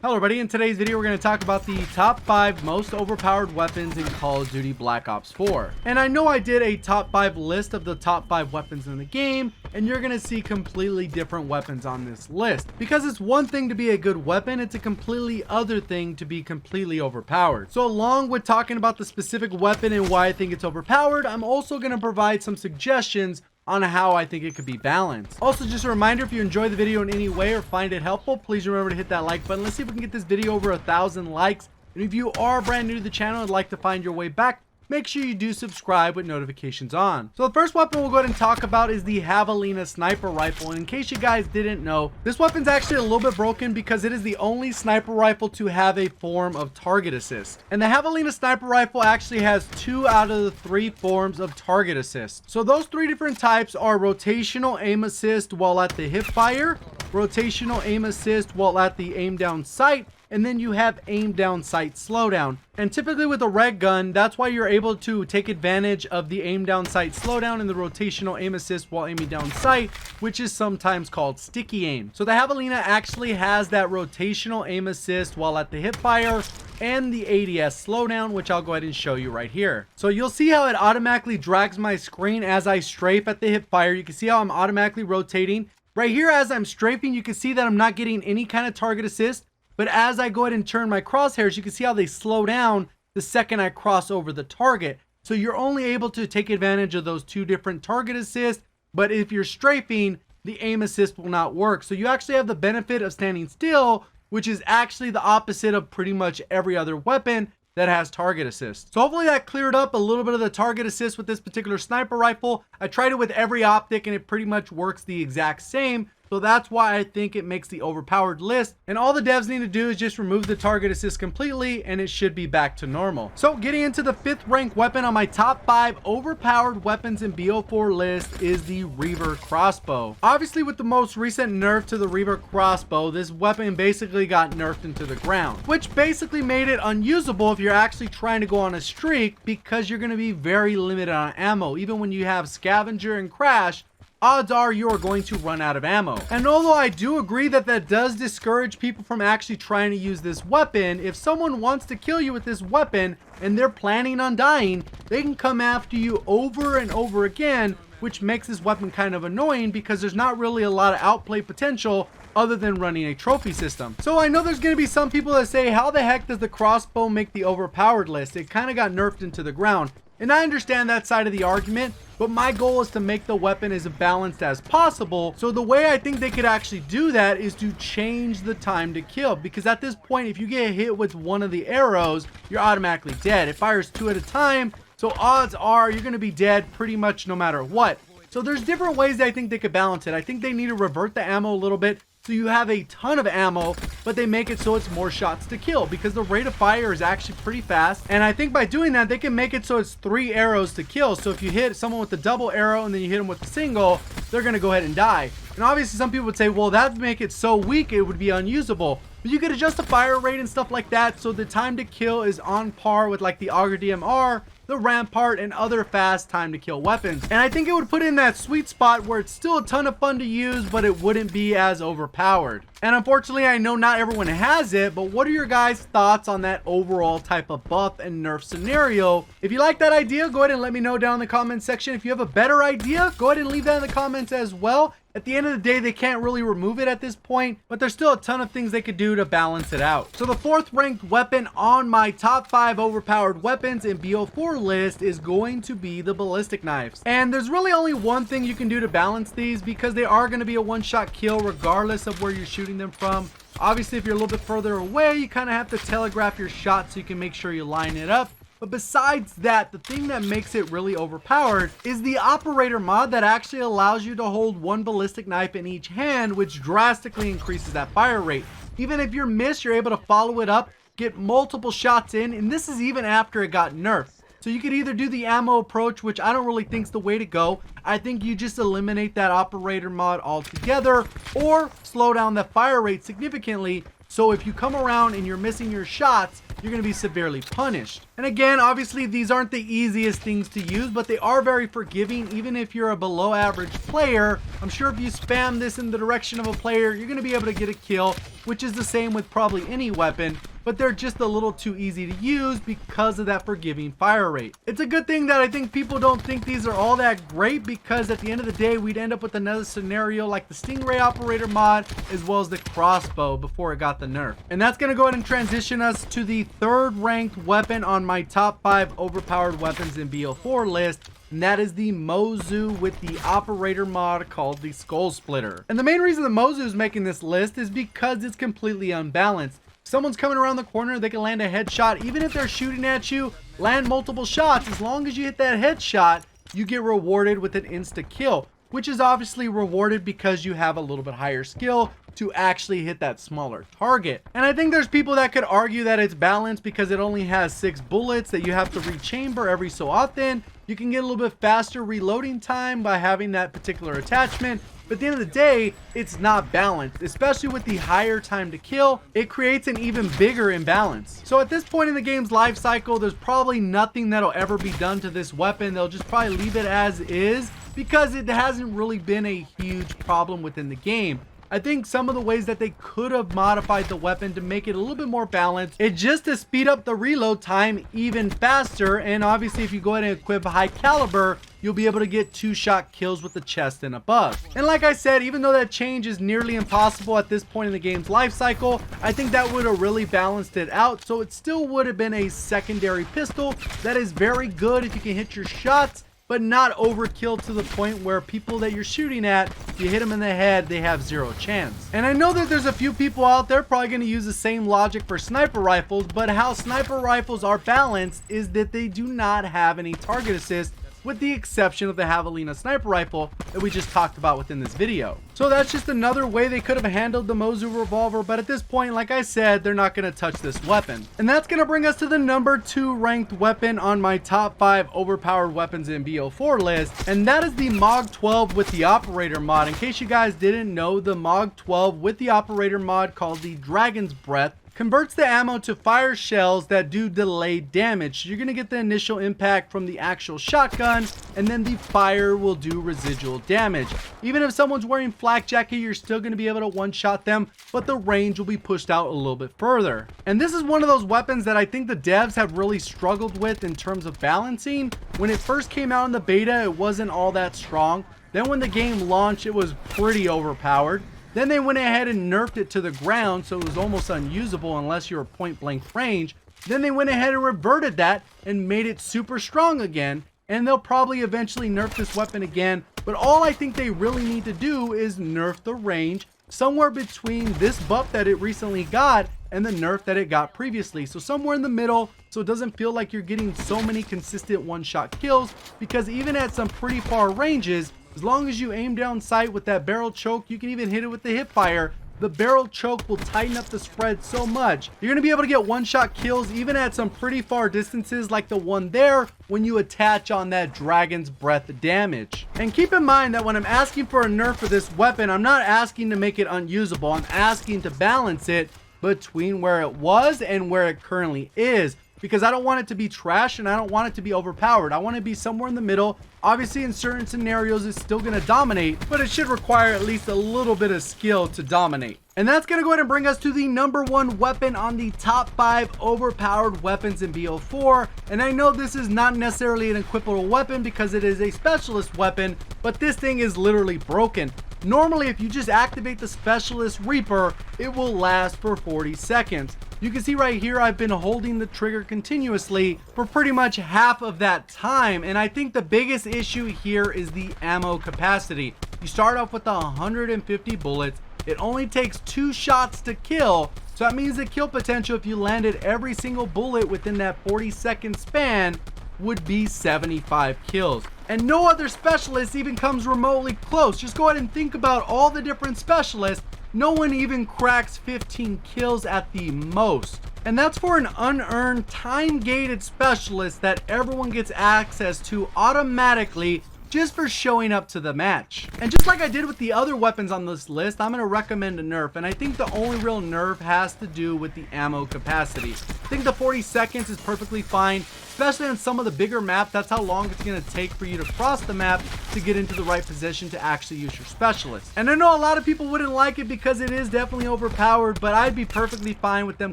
Hello everybody, in today's video we're going to talk about the top 5 most overpowered weapons in Call of Duty Black Ops 4. And I know I did a top 5 list of the top 5 weapons in the game, and you're going to see completely different weapons on this list. Because it's one thing to be a good weapon, it's a completely other thing to be completely overpowered. So along with talking about the specific weapon and why I think it's overpowered, I'm also going to provide some suggestions on how I think it could be balanced. Also, just a reminder, if you enjoy the video in any way or find it helpful, please remember to hit that like button. Let's see if we can get this video over 1,000 likes. And if you are brand new to the channel and would like to find your way back, make sure you do subscribe with notifications on. So the first weapon we'll go ahead and talk about is the Javelina sniper rifle. And in case you guys didn't know, this weapon's actually a little bit broken because it is the only sniper rifle to have a form of target assist. And the Javelina sniper rifle actually has 2 out of the 3 forms of target assist. So those 3 different types are rotational aim assist while at the hip fire, rotational aim assist while at the aim down sight, and then you have aim down sight slowdown. And typically with a red gun, that's why you're able to take advantage of the aim down sight slowdown and the rotational aim assist while aiming down sight, which is sometimes called sticky aim. So the Javelina actually has that rotational aim assist while at the hip fire and the ADS slowdown, which I'll go ahead and show you right here. So you'll see how it automatically drags my screen as I strafe at the hip fire. You can see how I'm automatically rotating. Right here as I'm strafing, you can see that I'm not getting any kind of target assist. But as I go ahead and turn my crosshairs, you can see how they slow down the second I cross over the target. So you're only able to take advantage of those 2 different target assists. But if you're strafing, the aim assist will not work. So you actually have the benefit of standing still, which is actually the opposite of pretty much every other weapon that has target assist. So hopefully that cleared up a little bit of the target assist with this particular sniper rifle. I tried it with every optic and it pretty much works the exact same. So that's why I think it makes the overpowered list. And all the devs need to do is just remove the target assist completely and it should be back to normal. So getting into the 5th rank weapon on my top 5 overpowered weapons in BO4 list is the Reaver crossbow. Obviously with the most recent nerf to the Reaver crossbow, this weapon basically got nerfed into the ground, which basically made it unusable if you're actually trying to go on a streak because you're going to be very limited on ammo. Even when you have Scavenger and Crash, odds are you are going to run out of ammo. And although I do agree that that does discourage people from actually trying to use this weapon, if someone wants to kill you with this weapon and they're planning on dying, they can come after you over and over again, which makes this weapon kind of annoying because there's not really a lot of outplay potential other than running a trophy system. So I know there's going to be some people that say, how the heck does the crossbow make the overpowered list? It kind of got nerfed into the ground. And I understand that side of the argument, but my goal is to make the weapon as balanced as possible. So the way I think they could actually do that is to change the time to kill. Because at this point, if you get hit with one of the arrows, you're automatically dead. It fires 2 at a time, so odds are you're going to be dead pretty much no matter what. So there's different ways that I think they could balance it. I think they need to revert the ammo a little bit, so you have a ton of ammo, but they make it so it's more shots to kill because the rate of fire is actually pretty fast. And I think by doing that, they can make it so it's 3 arrows to kill. So if you hit someone with a double arrow and then you hit them with a single, they're going to go ahead and die. And obviously some people would say, well, that would make it so weak it would be unusable. But you could adjust the fire rate and stuff like that so the time to kill is on par with like the Auger DMR, the Rampart, and other fast time to kill weapons. And I think it would put in that sweet spot where it's still a ton of fun to use, but it wouldn't be as overpowered. And unfortunately, I know not everyone has it, but what are your guys' thoughts on that overall type of buff and nerf scenario? If you like that idea, go ahead and let me know down in the comment section. If you have a better idea, go ahead and leave that in the comments as well. At the end of the day, they can't really remove it at this point, but there's still a ton of things they could do to balance it out. So the 4th ranked weapon on my top 5 overpowered weapons in BO4 list is going to be the ballistic knives. And there's really only one thing you can do to balance these because they are going to be a one-shot kill regardless of where you're shooting them from. Obviously, if you're a little bit further away, you kind of have to telegraph your shot so you can make sure you line it up. But besides that, the thing that makes it really overpowered is the operator mod that actually allows you to hold 1 ballistic knife in each hand, which drastically increases that fire rate. Even if you're missed, you're able to follow it up, get multiple shots in, and this is even after it got nerfed. So you could either do the ammo approach, which I don't really think is the way to go. I think you just eliminate that operator mod altogether, or slow down the fire rate significantly So if you come around and you're missing your shots, you're going to be severely punished. And again, obviously these aren't the easiest things to use, but they are very forgiving even if you're a below average player. I'm sure if you spam this in the direction of a player, you're going to be able to get a kill, which is the same with probably any weapon, but they're just a little too easy to use because of that forgiving fire rate. It's a good thing that I think people don't think these are all that great, because at the end of the day, we'd end up with another scenario like the Stingray Operator mod, as well as the crossbow before it got the nerf. And that's going to go ahead and transition us to the third ranked weapon on my top 5 overpowered weapons in BO4 list, and that is the Mozu with the operator mod called the Skull Splitter. And the main reason the Mozu is making this list is because it's completely unbalanced. If someone's coming around the corner, they can land a headshot. Even if they're shooting at you, land multiple shots, as long as you hit that headshot, you get rewarded with an insta kill, which is obviously rewarded because you have a little bit higher skill to actually hit that smaller target. And I think there's people that could argue that it's balanced because it only has 6 bullets that you have to rechamber every so often. You can get a little bit faster reloading time by having that particular attachment. But at the end of the day, it's not balanced, especially with the higher time to kill. It creates an even bigger imbalance. So at this point in the game's life cycle, there's probably nothing that'll ever be done to this weapon. They'll just probably leave it as is because it hasn't really been a huge problem within the game. I think some of the ways that they could have modified the weapon to make it a little bit more balanced, it's just to speed up the reload time even faster. And obviously if you go ahead and equip high caliber, you'll be able to get 2-shot kills with the chest and above. And like I said, even though that change is nearly impossible at this point in the game's life cycle, I think that would have really balanced it out. So it still would have been a secondary pistol that is very good if you can hit your shots, but not overkill to the point where people that you're shooting at, if you hit them in the head, they have 0 chance. And I know that there's a few people out there probably going to use the same logic for sniper rifles, but how sniper rifles are balanced is that they do not have any target assist, with the exception of the Javelina sniper rifle that we just talked about within this video. So that's just another way they could have handled the Mozu revolver, but at this point, like I said, they're not going to touch this weapon. And that's going to bring us to the number 2 ranked weapon on my top 5 overpowered weapons in BO4 list, and that is the MOG 12 with the operator mod. In case you guys didn't know, the MOG 12 with the operator mod called the Dragon's Breath converts the ammo to fire shells that do delayed damage. So you're going to get the initial impact from the actual shotgun, and then the fire will do residual damage. Even if someone's wearing Flak Jacket, you're still going to be able to one-shot them, but the range will be pushed out a little bit further. And this is one of those weapons that I think the devs have really struggled with in terms of balancing. When it first came out in the beta, it wasn't all that strong. Then when the game launched, it was pretty overpowered. Then they went ahead and nerfed it to the ground, so it was almost unusable unless you were point blank range. Then they went ahead and reverted that and made it super strong again, and they'll probably eventually nerf this weapon again. But all I think they really need to do is nerf the range somewhere between this buff that it recently got and the nerf that it got previously. So somewhere in the middle, so it doesn't feel like you're getting so many consistent one-shot kills, because even at some pretty far ranges, as long as you aim down sight with that barrel choke, you can even hit it with the hip fire. The barrel choke will tighten up the spread so much. You're going to be able to get one-shot kills even at some pretty far distances like the one there when you attach on that Dragon's Breath damage. And keep in mind that when I'm asking for a nerf for this weapon, I'm not asking to make it unusable. I'm asking to balance it between where it was and where it currently is, because I don't want it to be trash and I don't want it to be overpowered. I want it to be somewhere in the middle. Obviously, in certain scenarios, it's still going to dominate, but it should require at least a little bit of skill to dominate. And that's going to go ahead and bring us to the number 1 weapon on the top 5 overpowered weapons in BO4. And I know this is not necessarily an equipable weapon because it is a specialist weapon, but this thing is literally broken. Normally, if you just activate the Specialist Reaper, it will last for 40 seconds. You can see right here, I've been holding the trigger continuously for pretty much half of that time. And I think the biggest issue here is the ammo capacity. You start off with 150 bullets. It only takes 2 shots to kill. So that means the kill potential, if you landed every single bullet within that 40-second span, would be 75 kills. And no other specialist even comes remotely close. Just go ahead and think about all the different specialists. No one even cracks 15 kills at the most. And that's for an unearned time-gated specialist that everyone gets access to automatically just for showing up to the match. And just like I did with the other weapons on this list, I'm going to recommend a nerf, and I think the only real nerf has to do with the ammo capacity. I think the 40 seconds is perfectly fine, especially on some of the bigger maps. That's how long it's going to take for you to cross the map to get into the right position to actually use your specialist. And I know a lot of people wouldn't like it because it is definitely overpowered, but I'd be perfectly fine with them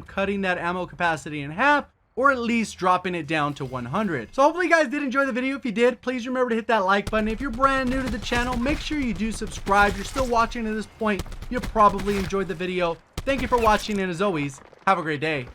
cutting that ammo capacity in half, or at least dropping it down to 100. So hopefully you guys did enjoy the video. If you did, please remember to hit that like button. If you're brand new to the channel, make sure you do subscribe. If you're still watching to this point, you probably enjoyed the video. Thank you for watching, and as always, have a great day.